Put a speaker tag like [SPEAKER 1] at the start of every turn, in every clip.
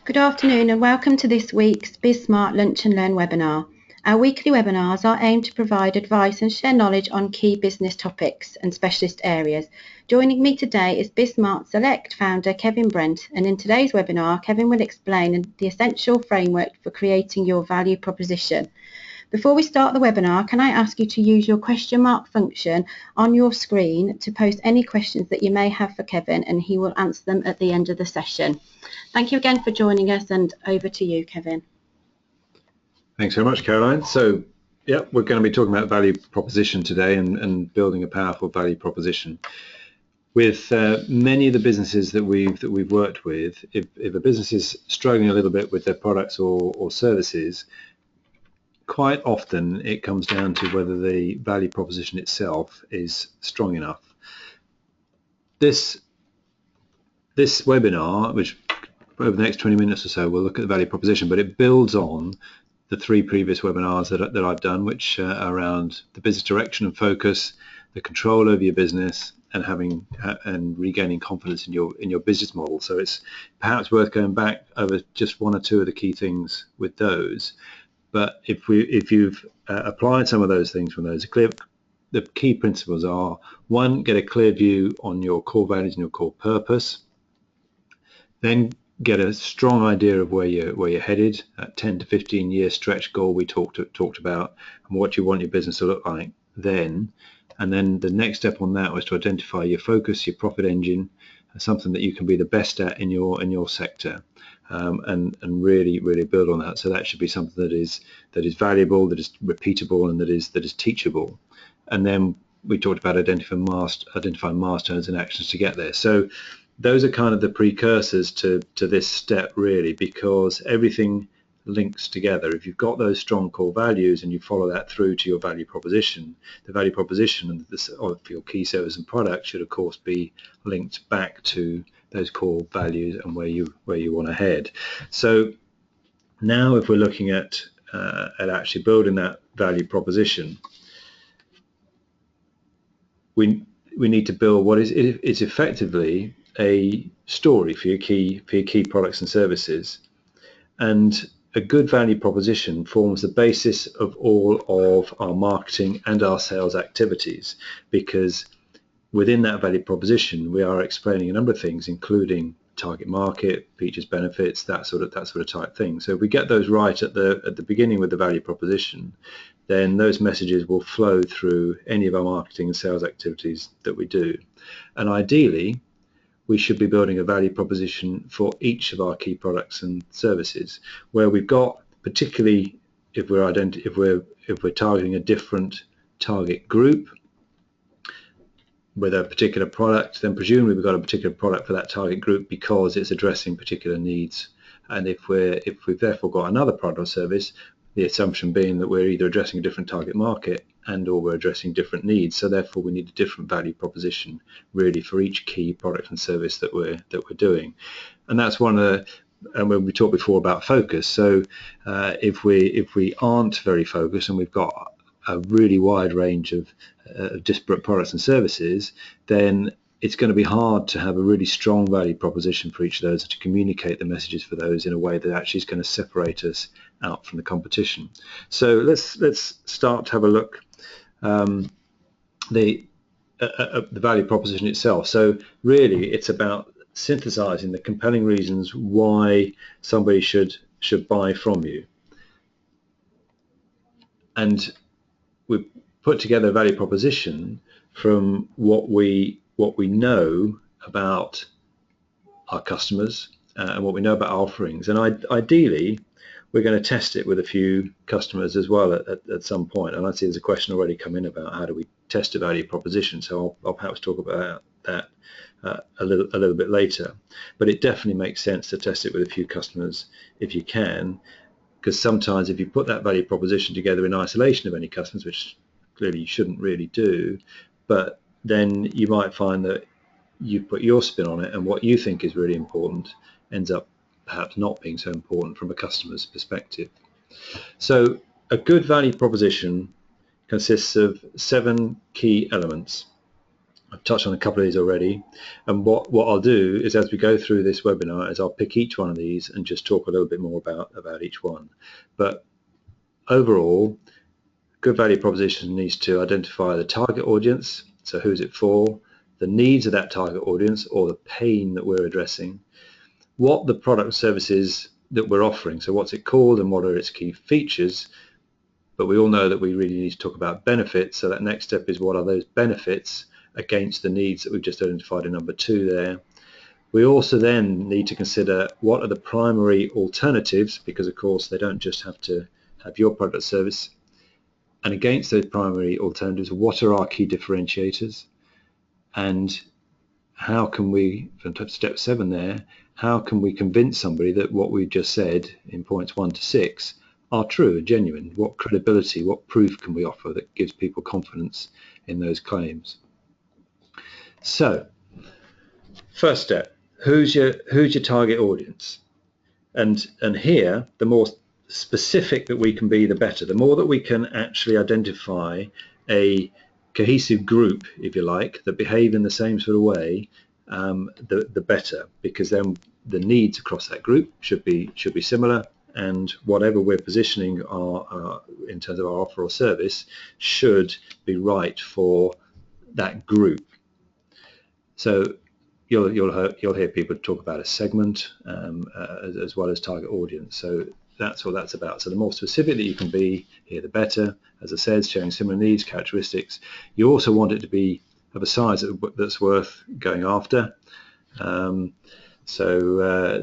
[SPEAKER 1] Good afternoon and welcome to this week's BizSmart Lunch and Learn webinar. Our weekly webinars are aimed to provide advice and share knowledge on key business topics and specialist areas. Joining me today is BizSmart Select founder Kevin Brent, and in today's webinar Kevin will explain the essential framework for creating your value proposition. Before we start the webinar, can I ask you to use your question mark function on your screen to post any questions that you may have for Kevin, and he will answer them at the end of the session. Thank you again for joining us, and over to you, Kevin.
[SPEAKER 2] Thanks very much, Caroline. So, yeah, we're going to be talking about value proposition today and building a powerful value proposition. With many of the businesses that we've worked with, if a business is struggling a little bit with their products or services, quite often it comes down to whether the value proposition itself is strong enough. This webinar, which over the next 20 minutes or so, we'll look at the value proposition, but it builds on the three previous webinars that I've done, which are around the business direction and focus, the control over your business, and regaining confidence in your business model. So it's perhaps worth going back over just one or two of the key things with those. But if you've applied some of those things from those, the key principles are: one, get a clear view on your core values and your core purpose. Then get a strong idea of where you're headed, that 10 to 15 year stretch goal we talked about, and what you want your business to look like then. And then the next step on that was to identify your focus, your profit engine, something that you can be the best at in your sector, and really build on that. So that should be something that is valuable, that is repeatable, and that is teachable. And then we talked about identifying milestones and actions to get there. So those are kind of the precursors to this step, really, because everything links together. If you've got those strong core values and you follow that through to your value proposition, the value proposition of your key service and product should, of course, be linked back to those core values and where you want to head. So now, if we're looking at actually building that value proposition, we need to build what is effectively a story for your key products and services. And a good value proposition forms the basis of all of our marketing and our sales activities, because within that value proposition we are explaining a number of things, including target market, features, benefits, that sort of type thing. So if we get those right at the beginning with the value proposition, then those messages will flow through any of our marketing and sales activities that we do. And ideally, we should be building a value proposition for each of our key products and services, where we've got, particularly if we're targeting a different target group with a particular product, then presumably we've got a particular product for that target group because it's addressing particular needs. And if we've therefore got another product or service, the assumption being that we're either addressing a different target market or we're addressing different needs. So therefore we need a different value proposition really for each key product and service that we're doing. And that's one of the, and when we talked before about focus, so if we aren't very focused and we've got a really wide range of disparate products and services, then it's going to be hard to have a really strong value proposition for each of those, to communicate the messages for those in a way that actually is going to separate us out from the competition. So let's start to have a look the value proposition itself. So really it's about synthesizing the compelling reasons why somebody should buy from you. And we put together a value proposition from what we know about our customers and what we know about our offerings. And ideally, we're going to test it with a few customers as well at some point. And I see there's a question already come in about how do we test a value proposition. So I'll perhaps talk about that a little bit later. But it definitely makes sense to test it with a few customers if you can, because sometimes if you put that value proposition together in isolation of any customers, which clearly you shouldn't really do, but then you might find that you put your spin on it and what you think is really important ends up perhaps not being so important from a customer's perspective. So a good value proposition consists of 7 key elements. I've touched on a couple of these already, and what I'll do is, as we go through this webinar, is I'll pick each one of these and just talk a little bit more about each one. But overall, good value proposition needs to identify the target audience, so who's it for, the needs of that target audience or the pain that we're addressing, what the product service is that we're offering, so what's it called and what are its key features. But we all know that we really need to talk about benefits, so that next step is what are those benefits against the needs that we've just identified in number 2 there. We also then need to consider what are the primary alternatives, because of course they don't just have to have your product or service. And against those primary alternatives, what are our key differentiators? And how can we, from step 7 there, how can we convince somebody that what we've just said in points 1 to 6 are true and genuine? What credibility, what proof can we offer that gives people confidence in those claims? So, first step, who's your target audience? And here, the more specific that we can be, the better. The more that we can actually identify a cohesive group, if you like, that behave in the same sort of way, the better, because then the needs across that group should be similar, and whatever we're positioning in terms of our offer or service should be right for that group. So you'll hear people talk about a segment as well as target audience. So that's what that's about. So the more specific that you can be here, the better. As I said, sharing similar needs, characteristics. You also want it to be of a size that's worth going after. So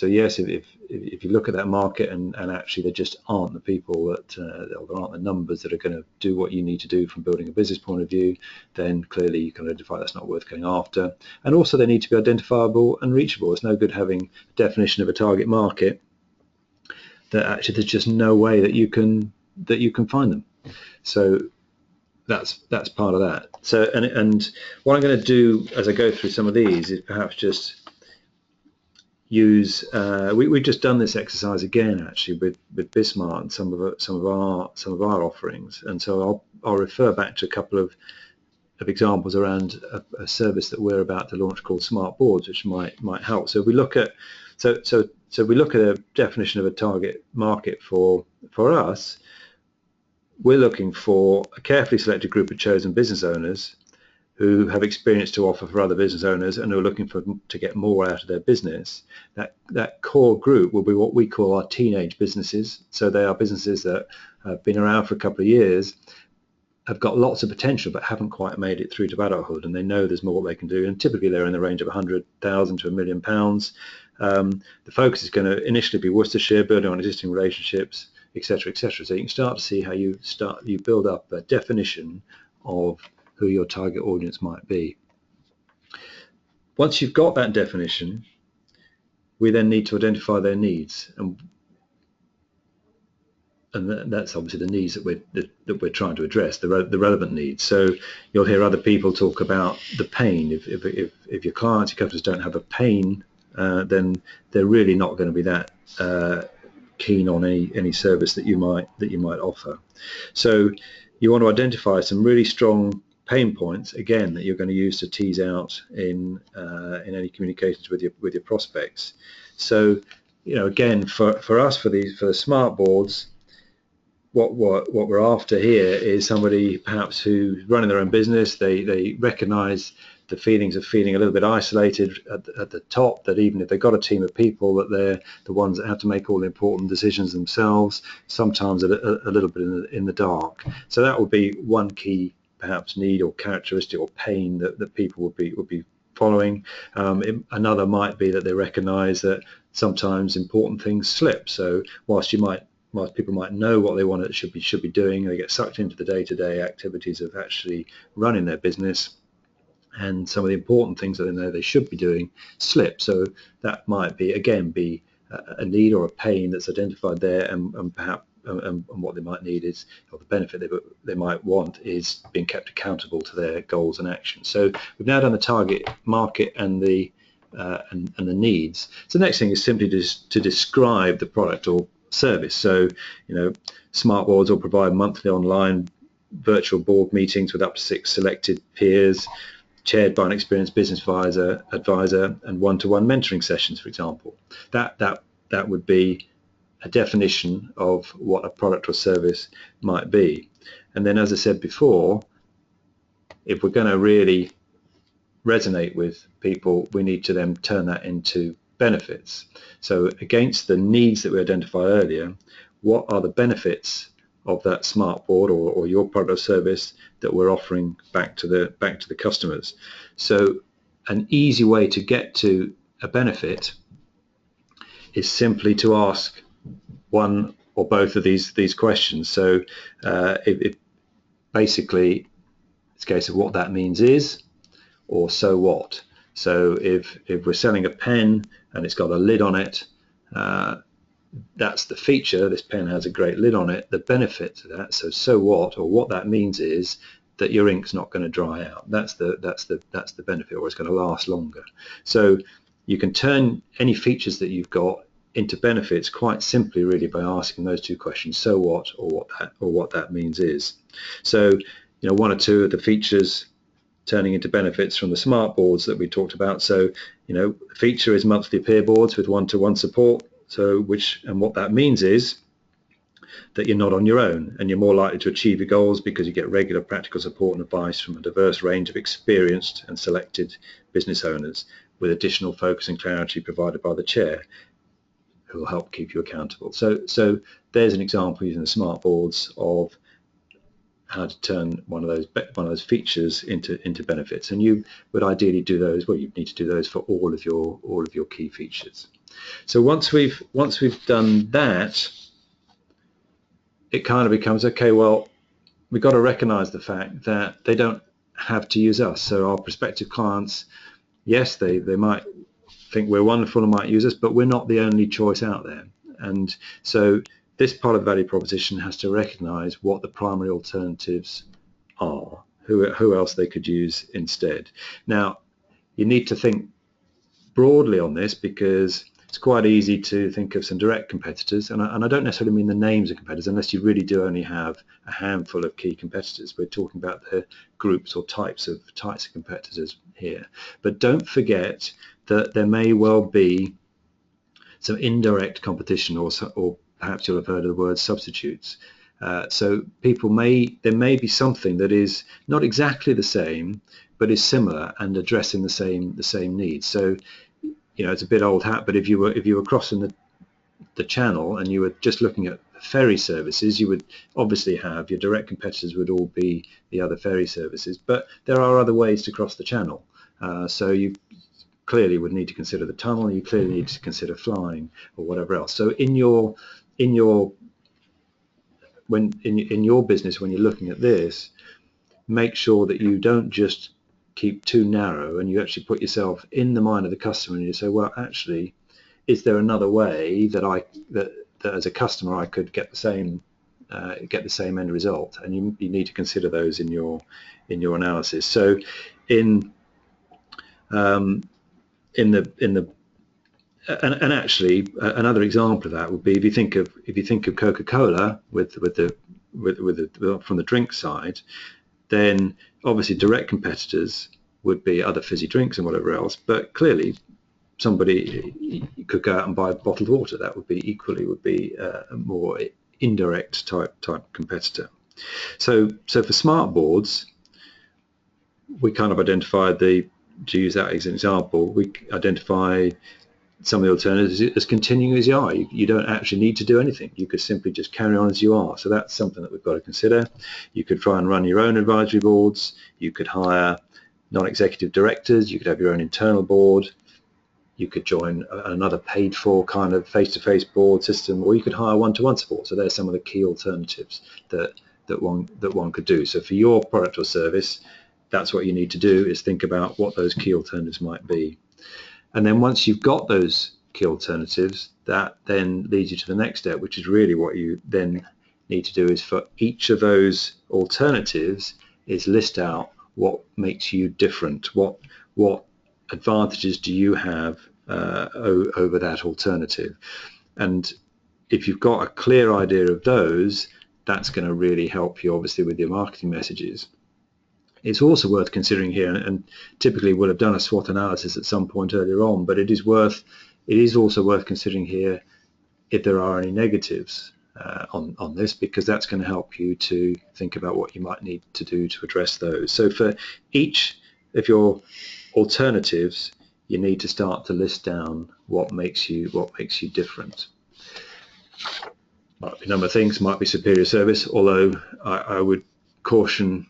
[SPEAKER 2] yes, if you look at that market and actually there just aren't the people that, or there aren't the numbers that are going to do what you need to do from building a business point of view, then clearly you can identify that's not worth going after. And also they need to be identifiable and reachable. It's no good having a definition of a target market that actually there's just no way that you can find them. So that's part of that. So and what I'm going to do as I go through some of these is perhaps just use we've just done this exercise again actually with BizSmart and some of our offerings, and so I'll refer back to a couple of examples around a service that we're about to launch called Smart Boards, which might help. So we look at we look at a definition of a target market for us. We're looking for a carefully selected group of chosen business owners who have experience to offer for other business owners and who are looking to get more out of their business. That core group will be what we call our teenage businesses. So they are businesses that have been around for a couple of years, have got lots of potential but haven't quite made it through to adulthood, and they know there's more they can do, and typically they're in the range of 100,000 to £1 million. The focus is going to initially be Worcestershire, building on existing relationships, etc., etc. So you can start to see how you build up a definition of who your target audience might be. Once you've got that definition, we then need to identify their needs, and that's obviously the needs that we're trying to address, the relevant needs. So you'll hear other people talk about the pain. If your clients, your customers don't have a pain, then they're really not going to be that keen on any service that you might offer. So you want to identify some really strong pain points, again, that you're going to use to tease out in any communications with your prospects. So, again, for us, for the smart boards, what we're after here is somebody perhaps who's running their own business. They recognize the feelings of feeling a little bit isolated at the top, that even if they've got a team of people, that they're the ones that have to make all the important decisions themselves, sometimes a little bit in the dark. So that would be one key perhaps need or characteristic or pain that people would be following. Another might be that they recognize that sometimes important things slip. So whilst people might know what they want should be doing, they get sucked into the day-to-day activities of actually running their business, and some of the important things that they know they should be doing slip. So that might be a need or a pain that's identified there, and perhaps and what they might need is, or the benefit they might want is being kept accountable to their goals and actions. So we've now done the target market and the needs. So the next thing is simply to describe the product or service. So, smart boards will provide monthly online virtual board meetings with up to 6 selected peers. chaired by an experienced business advisor and one-to-one mentoring sessions, for example. That would be a definition of what a product or service might be. And then, as I said before, if we're going to really resonate with people, we need to then turn that into benefits. So against the needs that we identified earlier, what are the benefits of that smart board or your product or service that we're offering back to the customers? So an easy way to get to a benefit is simply to ask one or both of these questions. So it basically, it's a case of what that means is, or so what. So if we're selling a pen and it's got a lid on it, that's the feature. This pen has a great lid on it. The benefit to that, so what, or what that means is that your ink's not going to dry out. That's the benefit, or it's going to last longer. So you can turn any features that you've got into benefits quite simply, really, by asking those two questions: so what, or what that means is. So, one or two of the features turning into benefits from the smart boards that we talked about. So, the feature is monthly peer boards with one-to-one support. So, what that means is that you're not on your own, and you're more likely to achieve your goals because you get regular practical support and advice from a diverse range of experienced and selected business owners, with additional focus and clarity provided by the chair, who will help keep you accountable. So there's an example using the smart boards of how to turn one of those features into benefits, and you would ideally do those. Well, you need to do those for all of your key features. So once we've done that, it kind of becomes, okay, well, we've got to recognize the fact that they don't have to use us. So our prospective clients, yes, they might think we're wonderful and might use us, but we're not the only choice out there. And so this part of the value proposition has to recognize what the primary alternatives are, who else they could use instead. Now, you need to think broadly on this, because it's quite easy to think of some direct competitors, and I don't necessarily mean the names of competitors, unless you really do only have a handful of key competitors. We're talking about the groups or types of competitors here. But don't forget that there may well be some indirect competition, or perhaps you'll have heard of the word substitutes. So there may be something that is not exactly the same, but is similar and addressing the same needs. So, it's a bit old hat, but if you were crossing the channel and you were just looking at ferry services, you would obviously have your direct competitors would all be the other ferry services, but there are other ways to cross the channel. So you clearly would need to consider the tunnel, you clearly need to consider flying or whatever else. So in your business, when you're looking at this, make sure that you don't just keep too narrow, and you actually put yourself in the mind of the customer and you say, well, actually, is there another way that as a customer I could get the same end result? And you need to consider those in your analysis. So and actually another example of that would be if you think of Coca-Cola from the drink side, then obviously direct competitors would be other fizzy drinks and whatever else, but clearly somebody could go out and buy bottled water. That would be a more indirect type competitor. So for smart boards, we kind of identified to use that as an example, we identify some of the alternatives as continuing as you are. You don't actually need to do anything. You could simply just carry on as you are. So that's something that we've got to consider. You could try and run your own advisory boards. You could hire non-executive directors. You could have your own internal board. You could join another paid-for kind of face-to-face board system, or you could hire one-to-one support. So there's some of the key alternatives that one could do. So for your product or service, that's what you need to do, is think about what those key alternatives might be. And then once you've got those key alternatives, that then leads you to the next step, which is really what you then need to do, is for each of those alternatives is list out what makes you different, what advantages do you have over that alternative. And if you've got a clear idea of those, that's going to really help you obviously with your marketing messages. It's also worth considering here, and typically we'll have done a SWOT analysis at some point earlier on, but it is also worth considering here if there are any negatives on this, because that's going to help you to think about what you might need to do to address those. So for each of your alternatives, you need to start to list down what makes you different. Might be a number of things, might be superior service, although I would caution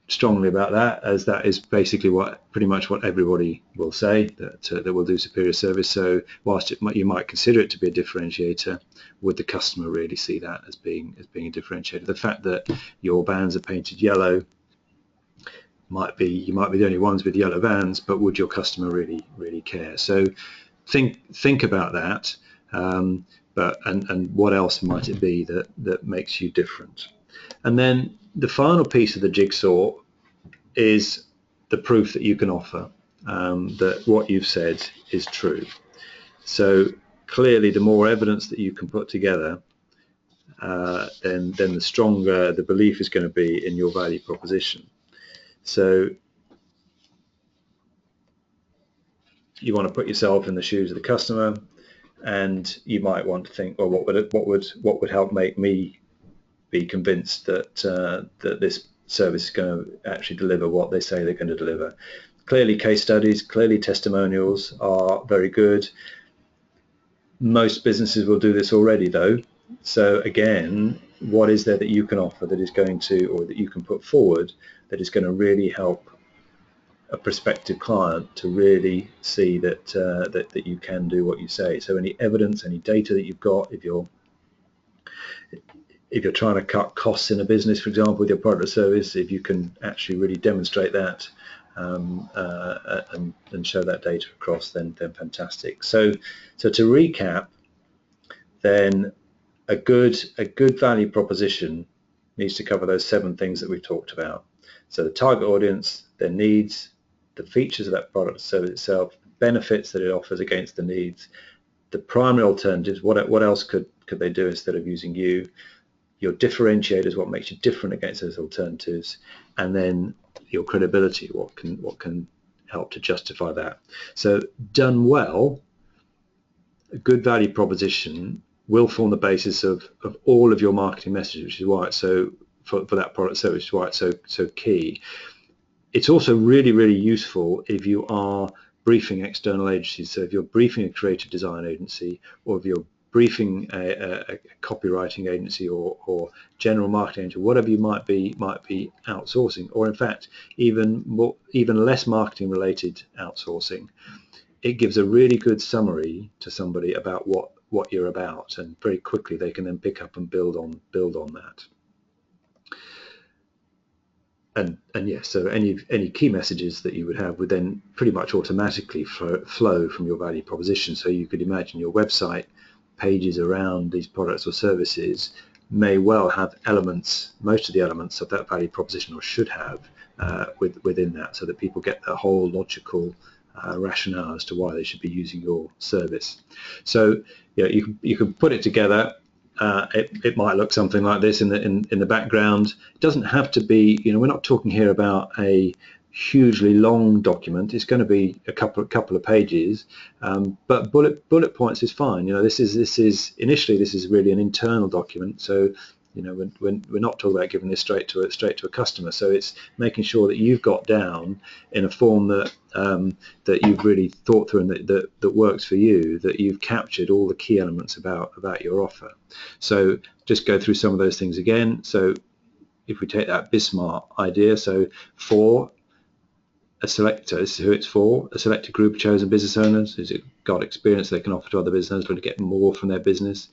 [SPEAKER 2] strongly about that, as that is basically pretty much what everybody will say, that will do superior service. So whilst you might consider it to be a differentiator, would the customer really see that as being a differentiator? The fact that your vans are painted yellow you might be the only ones with yellow vans, but would your customer really care? So think about that. And what else might it be that makes you different? And then the final piece of the jigsaw is the proof that you can offer that what you've said is true. So clearly, the more evidence that you can put together, then the stronger the belief is going to be in your value proposition. So you want to put yourself in the shoes of the customer, and you might want to think, well, what would help make me be convinced that that this service is going to actually deliver what they say they're going to deliver. Clearly, case studies, clearly testimonials are very good. Most businesses will do this already, though. So again, what is there that you can offer that is going to, or that you can put forward, that is going to really help a prospective client to really see that that you can do what you say? So any evidence, any data that you've got, if you're trying to cut costs in a business, for example, with your product or service, if you can actually really demonstrate that and show that data across, then fantastic. So to recap, then a good value proposition needs to cover those 7 things that we've talked about. So the target audience, their needs, the features of that product or service itself, the benefits that it offers against the needs, the primary alternatives, what else could they do instead of using you, your differentiators, what makes you different against those alternatives, and then your credibility, what can help to justify that. So done well, a good value proposition will form the basis of all of your marketing messages, which is why it's so, for that product service, which is why it's so key. It's also really useful if you are briefing external agencies. So if you're briefing a creative design agency, or if you're briefing a copywriting agency or general marketing agency, whatever you might be outsourcing, or in fact even less marketing related outsourcing, it gives a really good summary to somebody about what you're about, and very quickly they can then pick up and build on that. And yes, so any key messages that you would have would then pretty much automatically flow from your value proposition. So you could imagine your website pages around these products or services may well have elements, most of the elements of that value proposition, or should have within that, so that people get the whole logical rationale as to why they should be using your service. So you can put it together. It might look something like this in the background. It doesn't have to be, we're not talking here about a hugely long document. It's going to be a couple of pages, but bullet points is fine. This is initially really an internal document, so we're not talking about giving this straight to a customer. So it's making sure that you've got down in a form that that you've really thought through, and that works for you, that you've captured all the key elements about your offer. So just go through some of those things again. So if we take that BizSmart idea, so for a selector, this is who it's for, a selected group of chosen business owners who's got experience they can offer to other business owners, looking to get more from their business.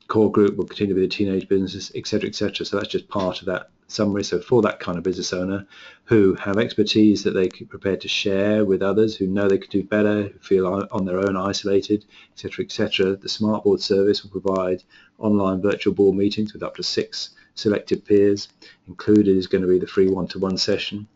[SPEAKER 2] Core group will continue to be the teenage businesses, etc., etc. So that's just part of that summary. So for that kind of business owner who have expertise that they could prepare to share with others, who know they could do better, who feel on their own isolated, etc., etc., the Smart Board service will provide online virtual board meetings with up to 6 selected peers. Included is going to be the free one-to-one session.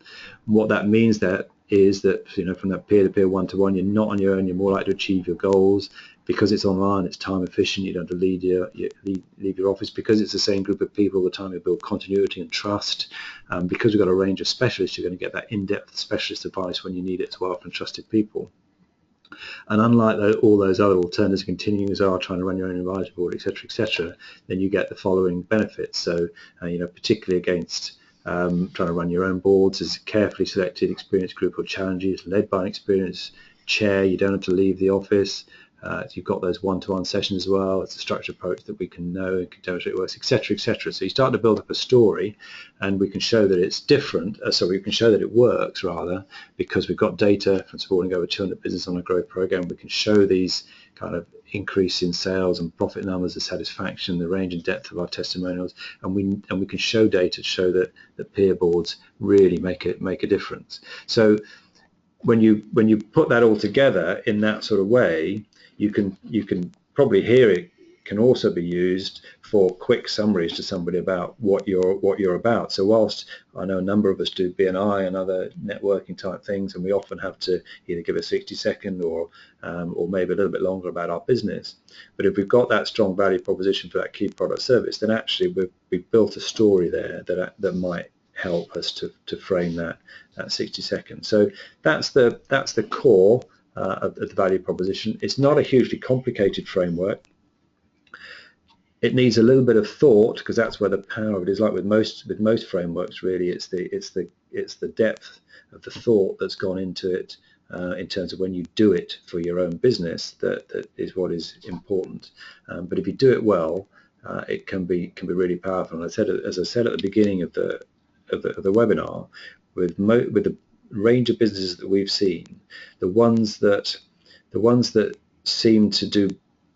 [SPEAKER 2] And what that means is that from that peer-to-peer one-to-one, you're not on your own, you're more likely to achieve your goals. because it's online, it's time efficient, you don't have to leave your office, because it's the same group of people all the time, you build continuity and trust, because we've got a range of specialists, you're going to get that in-depth specialist advice when you need it as well from trusted people. And unlike all those other alternatives, continuing as are trying to run your own advisory board, etc., then you get the following benefits. So, particularly against trying to run your own boards, is a carefully selected experienced group of challenges led by an experienced chair. You don't have to leave the office. You've got those one-to-one sessions as well. It's a structured approach that we can know and can demonstrate it works, etc. So you start to build up a story, and we can show that it's different. So we can show that it works, rather, because we've got data from supporting over 200 businesses on a growth program. We can show these kind of increase in sales and profit numbers, the satisfaction, the range and depth of our testimonials, and we can show data to show that the peer boards really make a difference. So when you put that all together in that sort of way, you can probably hear it can also be used for quick summaries to somebody about what you're about. So whilst I know a number of us do BNI and other networking type things, and we often have to either give a 60-second or maybe a little bit longer about our business, but if we've got that strong value proposition for that key product service, then actually we've built a story there that might help us to frame that 60 seconds. So that's the core of the value proposition. It's not a hugely complicated framework. It needs a little bit of thought, because that's where the power of it is. Like with most frameworks, really, it's the depth of the thought that's gone into it in terms of when you do it for your own business that is what is important. But if you do it well, it can be really powerful. And as I said at the beginning of the webinar, with the range of businesses that we've seen, the ones that seem to do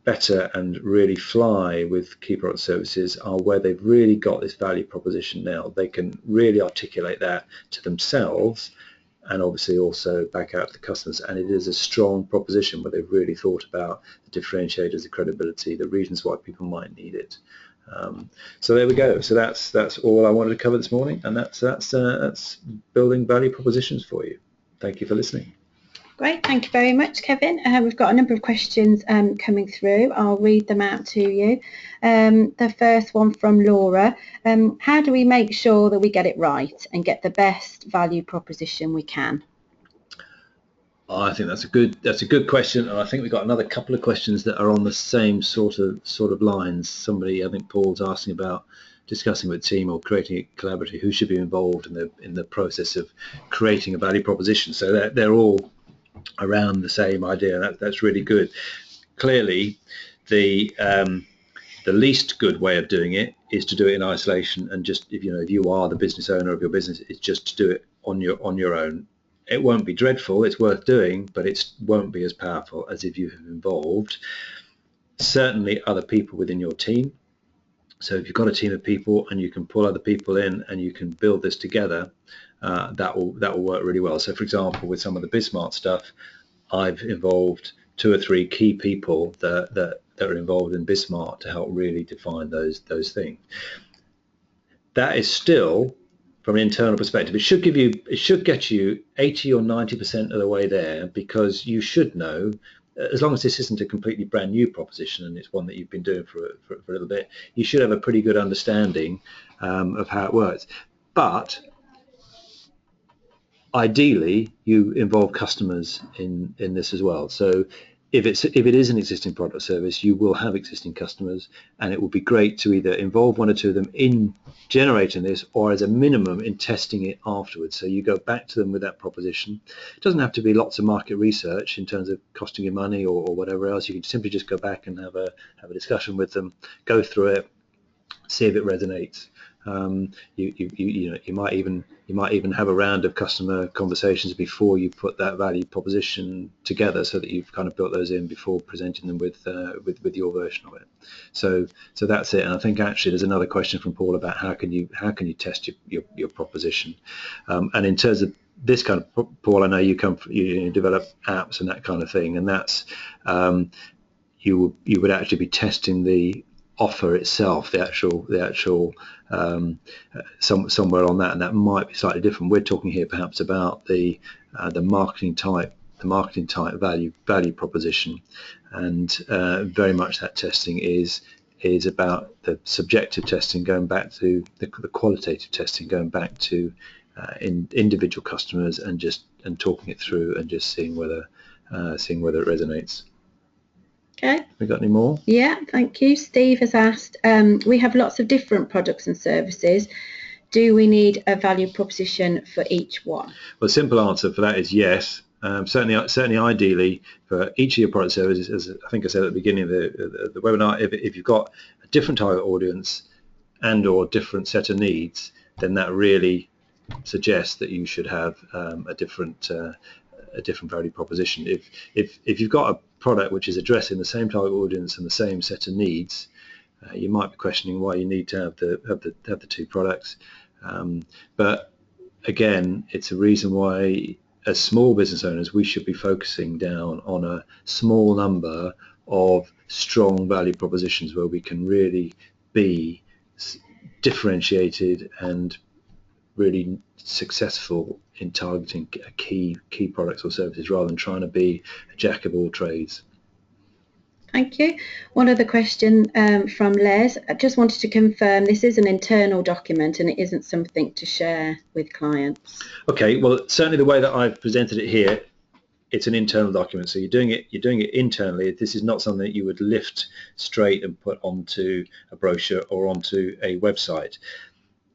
[SPEAKER 2] better and really fly with key product services are where they've really got this value proposition now. They can really articulate that to themselves and obviously also back out to the customers, and it is a strong proposition where they've really thought about the differentiators, the credibility, the reasons why people might need it. So there we go. So that's all I wanted to cover this morning, and that's building value propositions for you. Thank you for listening.
[SPEAKER 1] Great, thank you very much, Kevin. We've got a number of questions coming through. I'll read them out to you. The first one from Laura. How do we make sure that we get it right and get the best value proposition we can?
[SPEAKER 2] I think that's a good question, and I think we've got another couple of questions that are on the same sort of lines. Somebody, I think Paul's asking about discussing with a team or creating a collaborative, who should be involved in the process of creating a value proposition. So they're all around the same idea. That's really good. Clearly, the least good way of doing it is to do it in isolation, and just if you are the business owner of your business, it's just to do it on your own. It won't be dreadful, it's worth doing, but it won't be as powerful as if you have involved certainly other people within your team. So if you've got a team of people and you can pull other people in and you can build this together, that will work really well. So for example, with some of the BizSmart stuff, I've involved 2 or 3 key people that are involved in BizSmart to help really define those things. That is still, from an internal perspective, it should get you 80 or 90% of the way there, because you should know, as long as this isn't a completely brand new proposition and it's one that you've been doing for a little bit, you should have a pretty good understanding of how it works. But ideally, you involve customers in this as well. So if it is an existing product or service, you will have existing customers, and it would be great to either involve 1 or 2 of them in generating this, or as a minimum in testing it afterwards. So you go back to them with that proposition. It doesn't have to be lots of market research in terms of costing you money or whatever else. You can simply just go back and have a discussion with them, go through it, see if it resonates. You might even have a round of customer conversations before you put that value proposition together, so that you've kind of built those in before presenting them with your version of it. So that's it. And I think actually there's another question from Paul about how can you test your proposition. And in terms of this kind of, Paul, I know you develop apps and that kind of thing, and that's you would actually be testing the offer itself, the actual somewhere on that, and that might be slightly different. We're talking here perhaps about the marketing type value proposition, and very much that testing is about the subjective testing, going back to the qualitative testing, going back to individual customers and talking it through and just seeing whether it resonates.
[SPEAKER 1] Okay.
[SPEAKER 2] We got any more?
[SPEAKER 1] Yeah, thank you. Steve has asked, we have lots of different products and services. Do we need a value proposition for each one?
[SPEAKER 2] Well, the simple answer for that is yes. Certainly, ideally, for each of your product services, as I think I said at the beginning of the webinar, if you've got a different target audience and or different set of needs, then that really suggests that you should have a different value proposition. If you've got a product which is addressing the same target audience and the same set of needs, you might be questioning why you need to have the two products. But again, it's a reason why, as small business owners, we should be focusing down on a small number of strong value propositions where we can really be differentiated and really successful in targeting key products or services, rather than trying to be a jack of all trades.
[SPEAKER 1] Thank you. One other question from Les. I just wanted to confirm this is an internal document and it isn't something to share with clients.
[SPEAKER 2] Okay, well, certainly the way that I've presented it here, it's an internal document. So you're doing it internally. This is not something that you would lift straight and put onto a brochure or onto a website.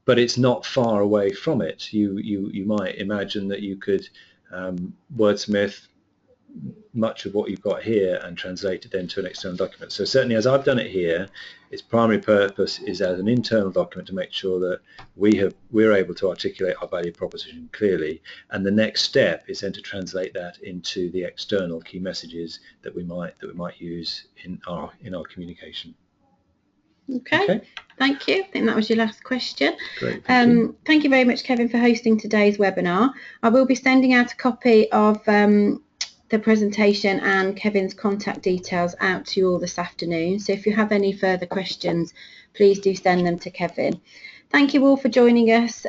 [SPEAKER 2] But it's not far away from it. You might imagine that you could wordsmith much of what you've got here and translate it then to an external document. So certainly, as I've done it here, its primary purpose is as an internal document to make sure that we're able to articulate our value proposition clearly, and the next step is then to translate that into the external key messages that we might use in our communication.
[SPEAKER 1] Okay. Thank you. I think that was your last question.
[SPEAKER 2] Great. Thank
[SPEAKER 1] you very much, Kevin, for hosting today's webinar. I will be sending out a copy of the presentation and Kevin's contact details out to you all this afternoon. So if you have any further questions, please do send them to Kevin. Thank you all for joining us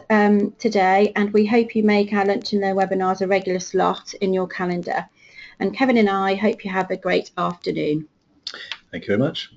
[SPEAKER 1] today, and we hope you make our Lunch and Learn webinars a regular slot in your calendar. And Kevin and I hope you have a great afternoon.
[SPEAKER 2] Thank you very much.